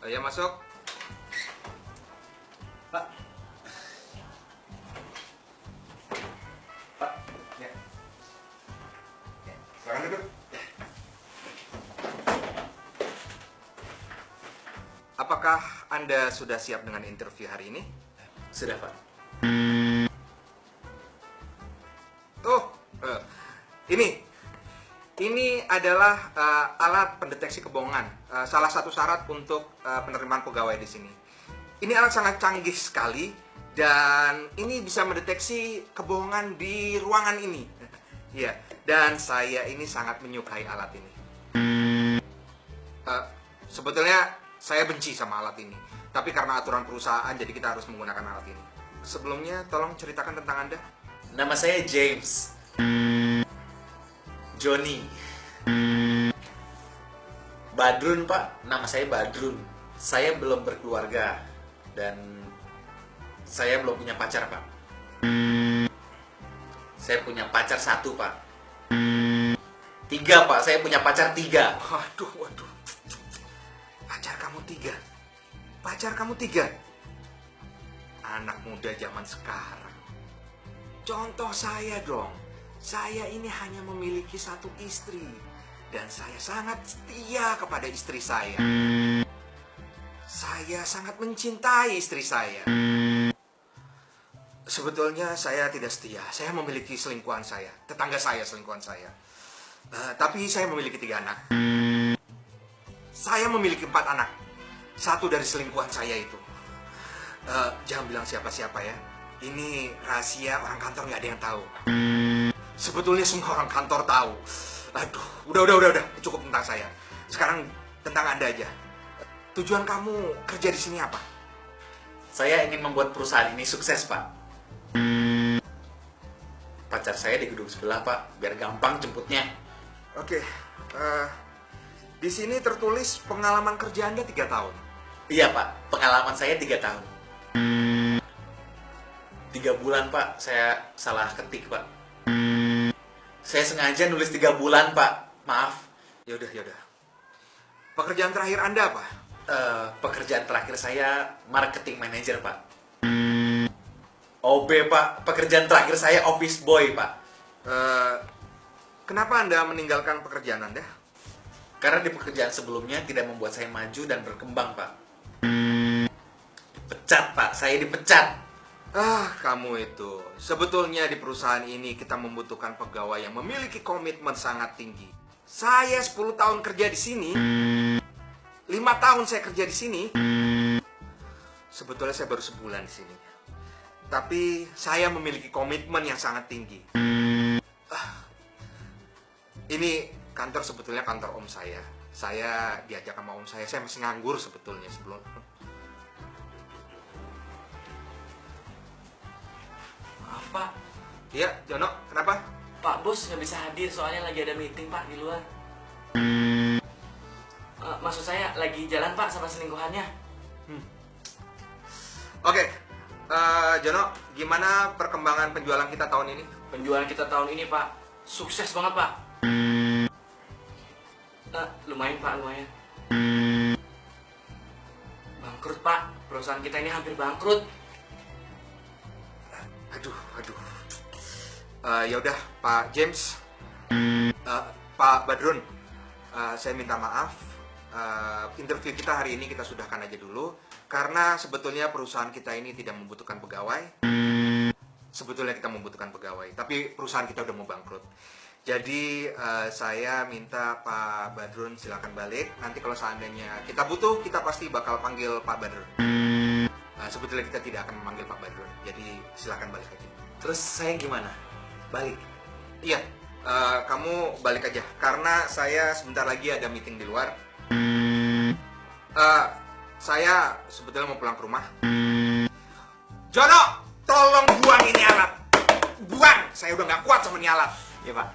Ya masuk. Pak. Pak. Ya. Silakan duduk. Apakah Anda sudah siap dengan interview hari ini? Sudah, Pak. Oh, ini adalah alat pendeteksi kebohongan. Salah satu syarat untuk penerimaan pegawai di sini. Ini alat sangat canggih sekali dan ini bisa mendeteksi kebohongan di ruangan ini. Iya, dan saya ini sangat menyukai alat ini. Sebetulnya saya benci sama alat ini, tapi karena aturan perusahaan jadi kita harus menggunakan alat ini. Sebelumnya, tolong ceritakan tentang Anda. Nama saya James. Johnny. Badrun, Pak. Nama saya Badrun. Saya belum berkeluarga dan saya belum punya pacar, Pak. Saya punya pacar 1, Pak. 3, Pak. Saya punya pacar 3. Waduh. Pacar kamu 3? Anak muda zaman sekarang. Contoh saya dong. Saya ini hanya memiliki 1 istri. Dan saya sangat setia kepada istri saya. Saya sangat mencintai istri saya. Sebetulnya saya tidak setia. Saya memiliki selingkuhan saya. Tetangga saya selingkuhan saya. Tapi saya memiliki 3 anak. Saya memiliki 4 anak. 1 dari selingkuhan saya itu. Jangan bilang siapa-siapa ya. Ini rahasia orang kantor, nggak ada yang tahu. Sebetulnya semua orang kantor tahu. Aduh, udah. Cukup tentang saya. Sekarang tentang Anda aja. Tujuan kamu kerja di sini apa? Saya ingin membuat perusahaan ini sukses, Pak. Pacar saya di gedung sebelah, Pak. Biar gampang jemputnya. Oke. Di sini tertulis pengalaman kerja Anda 3 tahun. Iya, Pak. Pengalaman saya 3 tahun. 3 bulan, Pak. Saya salah ketik, Pak. Saya sengaja nulis 3 bulan, Pak. Maaf. Yaudah. Pekerjaan terakhir Anda apa? Pekerjaan terakhir saya marketing manager, Pak. OB, Pak. Pekerjaan terakhir saya office boy, Pak. Kenapa Anda meninggalkan pekerjaan Anda? Karena di pekerjaan sebelumnya tidak membuat saya maju dan berkembang, Pak. Pecat, Pak. Saya dipecat. Kamu itu. Sebetulnya di perusahaan ini kita membutuhkan pegawai yang memiliki komitmen sangat tinggi. Saya 10 tahun kerja di sini. 5 tahun saya kerja di sini. Sebetulnya saya baru sebulan di sini. Tapi saya memiliki komitmen yang sangat tinggi. Ini kantor sebetulnya kantor om saya. Saya diajak sama om saya masih nganggur sebetulnya sebelum. Maaf, Pak. Iya, Jono, kenapa? Pak Bos nggak bisa hadir soalnya lagi ada meeting, Pak, di luar. Maksud saya lagi jalan, Pak, sama selingkuhannya. Oke, Jono, gimana perkembangan penjualan kita tahun ini? Penjualan kita tahun ini, Pak, sukses banget, Pak. Lumayan, Pak, lumayan. Bangkrut, Pak. Perusahaan kita ini hampir bangkrut. Aduh. Ya udah, Pak James, Pak Badrun, saya minta maaf. Interview kita hari ini kita sudahkan aja dulu karena sebetulnya perusahaan kita ini tidak membutuhkan pegawai. Sebetulnya kita membutuhkan pegawai, tapi perusahaan kita udah mau bangkrut. Jadi saya minta Pak Badrun silakan balik. Nanti kalau seandainya kita butuh, kita pasti bakal panggil Pak Badrun. Sebetulnya kita tidak akan memanggil Pak Badrun. Jadi silakan balik aja. Terus saya gimana? Balik? Iya, kamu balik aja. Karena saya sebentar lagi ada meeting di luar. Saya sebetulnya mau pulang ke rumah. Jono, tolong buang ini alat. Buang, saya udah gak kuat sama ini alat. Iya, Pak.